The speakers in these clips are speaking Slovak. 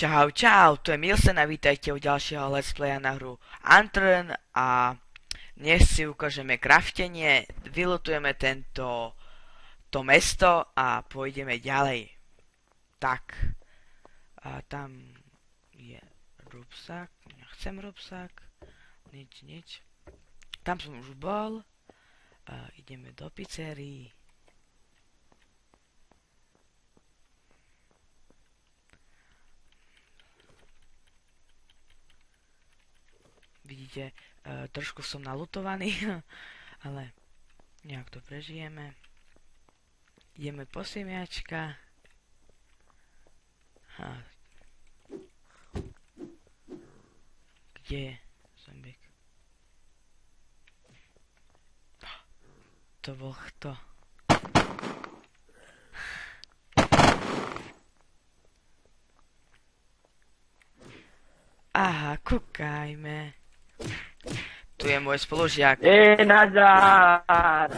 Čau, čau, to je Milsen a vítajte u ďalšieho let's playa na hru Unturned a dnes si ukážeme craftenie, vylutujeme to mesto a pôjdeme ďalej. Tak, a tam je rúbsak, nechcem rúbsak, nič. Tam som už bol, ideme do pizzerii. Vidíte, trošku som nalutovaný, ale nejak to prežijeme. Ideme po semiačka. Kde je zombík? To bol kto? Aha, kúkajme. Tu je môj spolužiak. Nazar!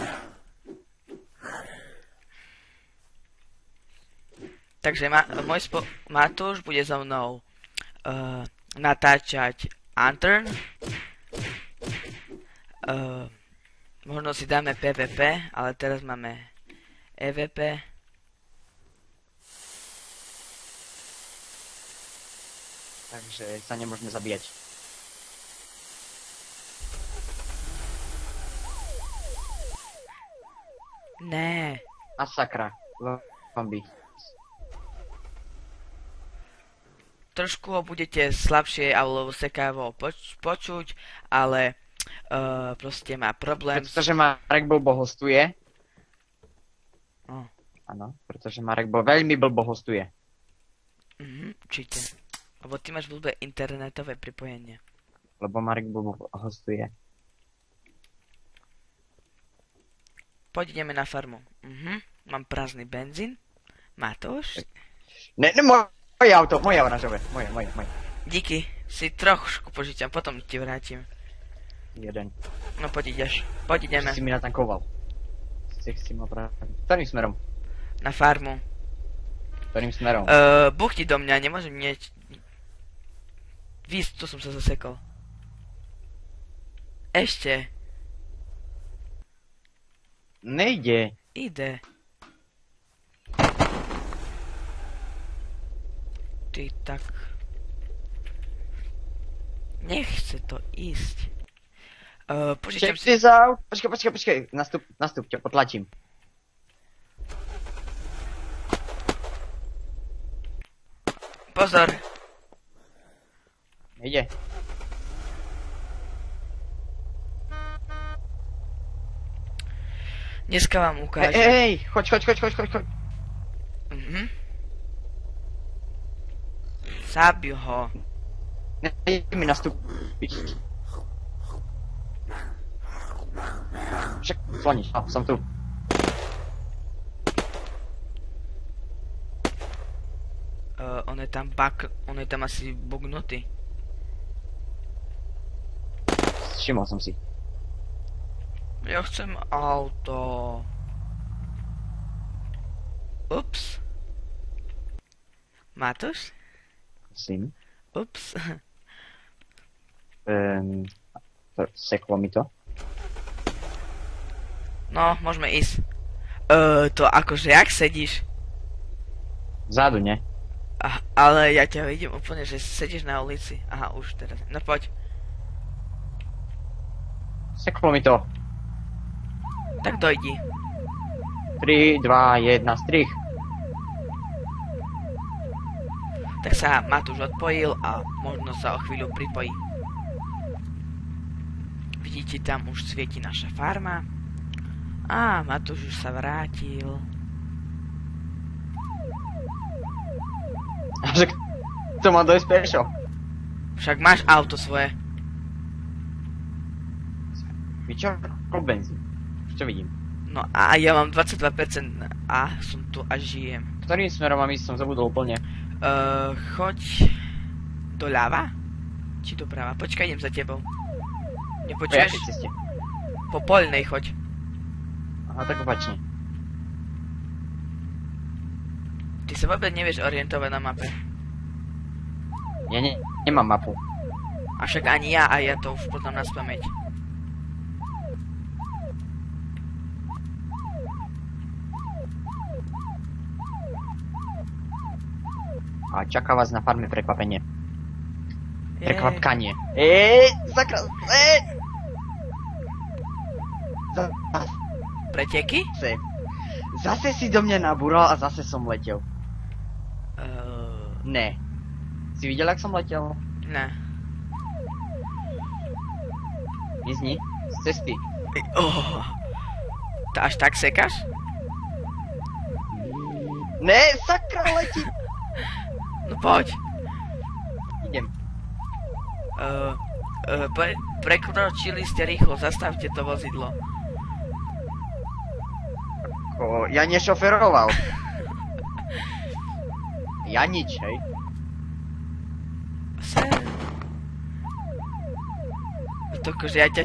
Takže Matúš bude so mnou natáčať Unturned. Možno si dáme PvP, ale teraz máme EVP. Takže sa nemôžeme zabíjať. Né. Masakra. Zombie. Trošku ho budete slabšie alebo sekavo počuť, ale proste má problém. Pretože Marek blbo hostuje. Oh. Áno, pretože Marek veľmi blbo hostuje. Určite. Lebo ty máš blbé internetové pripojenie. Lebo Marek blbo hostuje. Poď ideme na farmu. Mám prázdny benzín. Matúš? Ne, moje auto, moje oranžové. Moje. Díky, si trošku požiťam, potom ti vrátim. Jeden. No poď ideš, poď ideme. Si mi natankoval. Si ma práve. Ktorým smerom? Na farmu. Ktorým smerom? Buchni do mňa, nemôžem Víš, tu som sa zasekol. Ešte. Nejde. Ide. Ty tak... Nechce to ísť. Požičam si... Počkaj. Nastup, ťa potlačím. Pozor. Nejde. Dneska vám ukážem. Hej, choď. Zabil ho. Nejde mi nastúpiť. Však, sloniš, som tu. On je tam asi bugnutý. Všimol som si. Ja chcem auto. Ups. Matúš? Prosím. Ups. Seklo mi to. No, môžeme ísť. To akože, jak sedíš? Vzadu, ne? Ale ja ťa vidím úplne, že sedíš na ulici. Aha, už teraz. No poď. Seklo mi to. Tak dojdi. 3, 2, 1, strich. Tak sa Matúš odpojil a možno sa o chvíľu pripojí. Vidíte, tam už svieti naša farma. Á, Matúš už sa vrátil. A že to má dojsť pešo. Však máš auto svoje. Čo? Benzín. Čo vidím? No a ja mám 22% a som tu a žijem. Ktorým smerom mám ísť? Som zabudol úplne. Choď doľava? Či doprava? Počkaj, idem za tebou. Nepočuješ? Po jakej ceste? Po poľnej choď. Aha, tak opačne. Ty sa vôbec nevieš orientovať na mape. Ja nemám mapu. A však ani ja, a ja to už poznám na spamäť. A čaká vás na farme prekvapenie. Je. Prekvapkanie. Sakra, Preteky? Zase si do mňa nabúral a zase som letel. Ne. Si videl, jak som letel? Ne. Mizni. Z cesty. Oh. Až tak sekáš? Ne, sakra, letí. No poď. Idem. Prekročili ste rýchlo, zastavte to vozidlo. Ja nešoferoval. Ja nič, hej. Tokože ja ťa...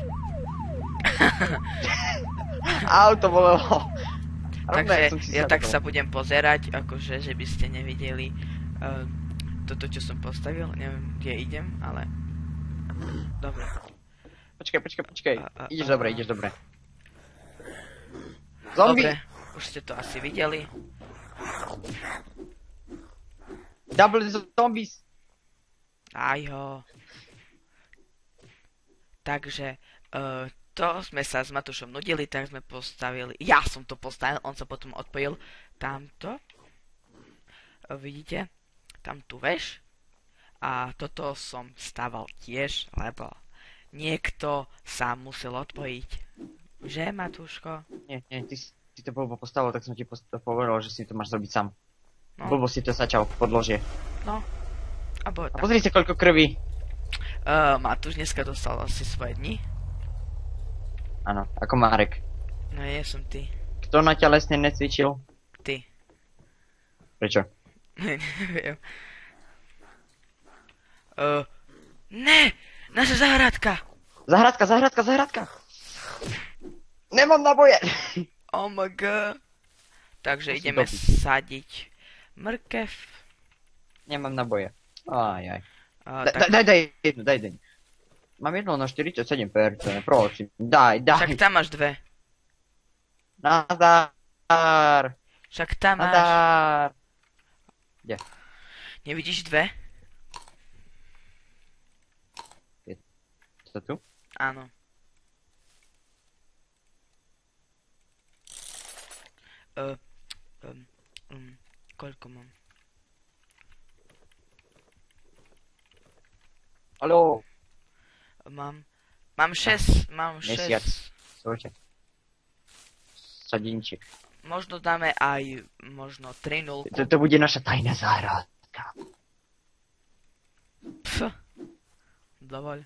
Auto bolelo. Takže ja tak sa budem pozerať, akože, že by ste nevideli toto, čo som postavil. Neviem, kde idem, ale... Dobre. Počkaj. Ideš dobre. Zombie! Dobre, už ste to asi videli. Double zombies! Ajho. Takže, to sme sa s Matúšom nudili, tak sme postavili... Ja som to postavil, on sa potom odpojil tamto. Vidíte? Tam tú veš. A toto som staval tiež, lebo niekto sa musel odpojiť. Že, Matúško? Nie, ty si to blbo postavil, tak som ti povedal, že si to máš zrobiť sám. No. Blbo si to začal v podložie. No. A pozri si, koľko krvi. Matúš dneska dostal asi svoje dni. Áno, ako Marek. No nie som ty. Kto na telesne necvičil? Ty. Prečo? Neviem. Ne! Naša záhradka! Záhradka! Nemám naboje! Oh my god. Takže Musím ideme dobiť. sadiť mrkev. Nemám naboje. Ajaj. Tak, Daj jednu. Mám jedno na 47%, prosím. Daj. však tam máš dve. Nadár. Však tam máš. Nadár. Kde? Nevidíš dve? To tu? Áno. Koľko mám? Haló. Mám 6. Mesiac. Svojte. Sadinček. Možno dáme aj 3-0. To bude naša tajná záhradka. Pf. Dovoľ.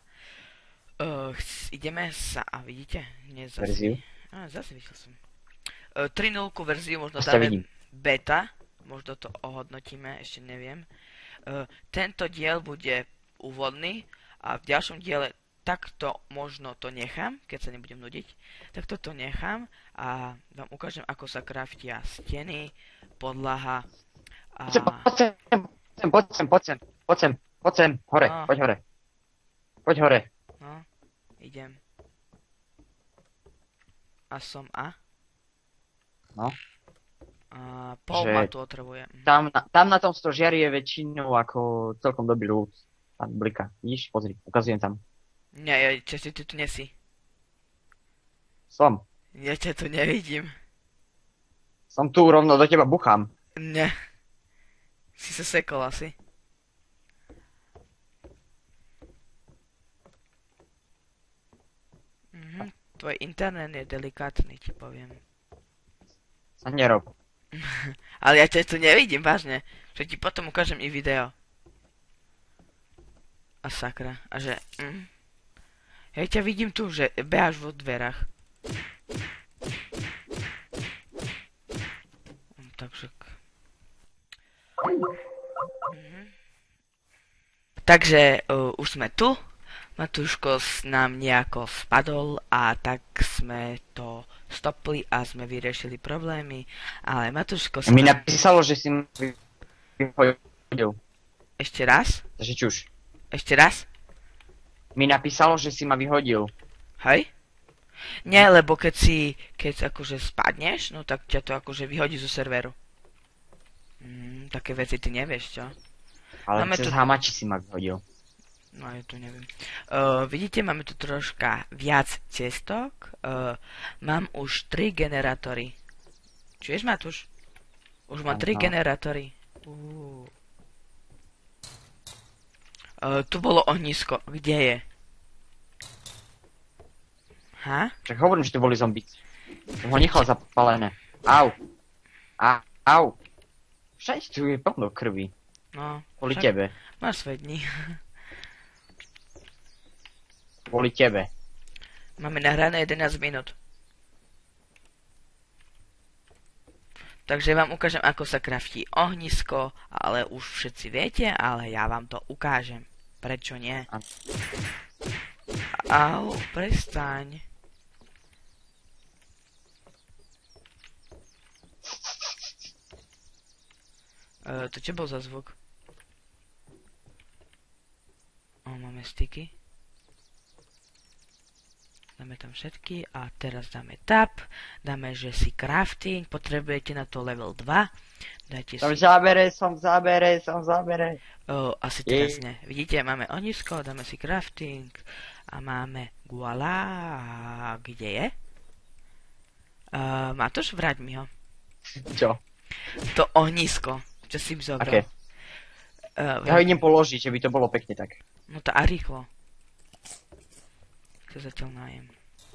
Ideme sa... A vidíte? Nie zase. Verziu? Zase videl som. 3.0 verziu možno Zase dáme vidím. beta. Možno to ohodnotíme, ešte neviem. Tento diel bude úvodný a v ďalšom diele takto možno to nechám, keď sa nebudem nudiť. Takto to nechám a vám ukážem, ako sa craftia steny, podlaha a... Poď sem, hore, No. Poď hore. No, idem. A som A? No. A pol Že- ma tu otravuje. Tam na tom stožiari je väčšinou ako celkom dobrý loot. Tam blika. Vidíš? Pozri, ukazujem tam. Nie, ty tu nesi. Som. Ja ťa tu nevidím. Som tu, rovno do teba buchám. Ne. Si sa sekol asi. Tvoj internet je delikátny, ti poviem. Sa nerob. Ale ja ťa tu nevidím, vážne. Že ti potom ukážem i video. A sakra. A že... Ja ťa vidím tu, že beháš vo dverách. Takže... Takže už sme tu. Matúško nám nejako spadol a tak sme to stopli a sme vyriešili problémy. Ale Matúško sa... Mi napísalo, že si vyhodil. Ešte raz? Takže čuž. Ešte raz? Mi napísalo, že si ma vyhodil. Hej? Nie, lebo keď akože spadneš, no tak ťa to akože vyhodí zo serveru. Také veci ty nevieš, čo? Ale Máme cez tu- hamači si ma vyhodil. No ja tu neviem. Vidíte, máme tu troška viac cestok. Mám už 3 generátory. Čuješ, Matúš? Už mám 3 Aha. generátory. Tu bolo ohnisko. Kde je? Ha? Však hovorím, že tu boli zombíci. Som ho nechal zapálené. Au. Au. Všade tu je plno krvi. No. Kvôli však tebe. Máš svoje dni. Kvôli tebe. Máme nahrané 11 minút. Takže vám ukážem, ako sa kraftí ohnisko, ale už všetci viete, ale ja vám to ukážem. Prečo nie? Áno. Au, prestaň. To čo bol za zvuk? Máme sticky. Dáme tam všetky a teraz dáme tab. Dáme, že si crafting. Potrebujete na to level 2. Dajte Som v si... zábere. Asi teraz ne. Vidíte, máme ohnisko, dáme si crafting a máme guala. Kde je? Matúš, vráť mi ho. Čo? To ohnisko, čo si zobral. Aké? Ja ho idem položiť, že by to bolo pekne tak. No to a rýchlo. To zatiaľ nájem.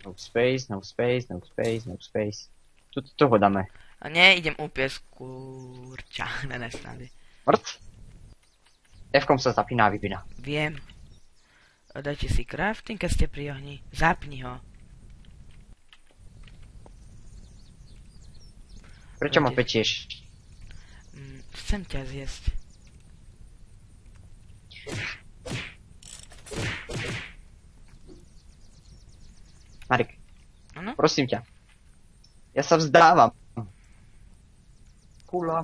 No space, no space, no space, no space. Tu toho dáme. A nie, idem upiesť kurča. Ne, snady. Mŕť? F-kom sa zapína a vypína. Viem. Dajte si crafting, keď ste pri ohni. Zapni ho. Prečo ma Dajte- pečieš? Chcem ťa zjesť. Marek, Áno? prosím ťa. Ja sa vzdávam. Hula.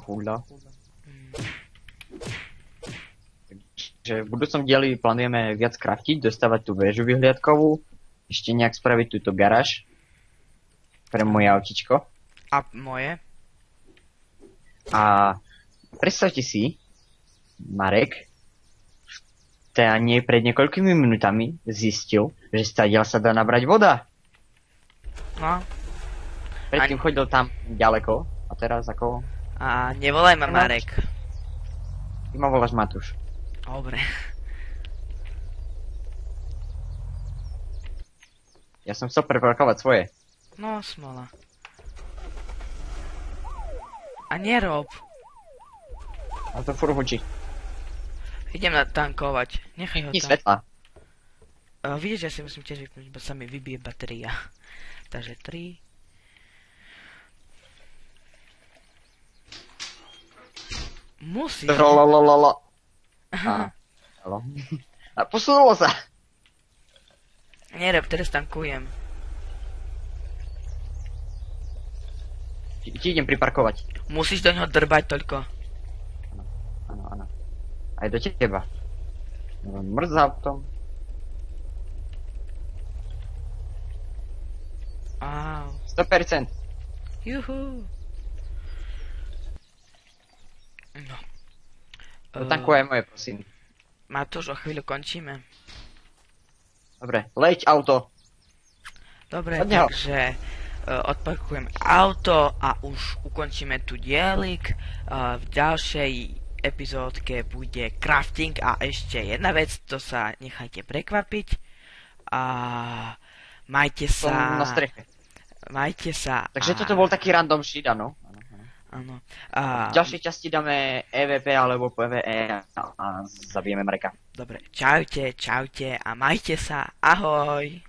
Takže v budúcom dieli plánujeme viac craftiť, dostávať tú väžu vyhliadkovú, ešte nejak spraviť túto garáž pre moje autičko. A moje? A predstavte si, Marek, pred niekoľkými minutami zistil, že stadiaľ sa dá nabrať voda. No. Predtým chodil tam ďaleko a teraz ako... A nevolaj ma Máš? Marek. Ty ma voláš Matúš. Dobre. Ja som chcel preparkovať svoje. No, smola. A nerob. A to furt hučí. Idem natankovať. Nechaj ho Ni tam. svetla. Vidíš, ja si musím tiež vypnúť, bo sa mi vybije batéria. Takže 3. Musíš. Trololololo. A, halo. A posunulo sa. Nerob, teraz tankujem. Ti idem priparkovať. Musíš do ňoho drbať toľko. Áno. Aj do teba. Mrzá v tom. Au. 100%. Juhu. No. Dotankuj aj moje, prosím. Matúš, o chvíľu končíme. Dobre, leď auto. Dobre, Poď ho. takže odpakujem auto a už ukončíme tu dielik. V ďalšej epizódke bude crafting a ešte jedna vec, to sa nechajte prekvapiť. A majte Som sa. na streche. Majte sa. Takže a- toto bol taký random shit, áno. Áno. V ďalšej časti dáme EVP alebo PvE a zabijeme Mareka. Dobre, čaute a majte sa. Ahoj.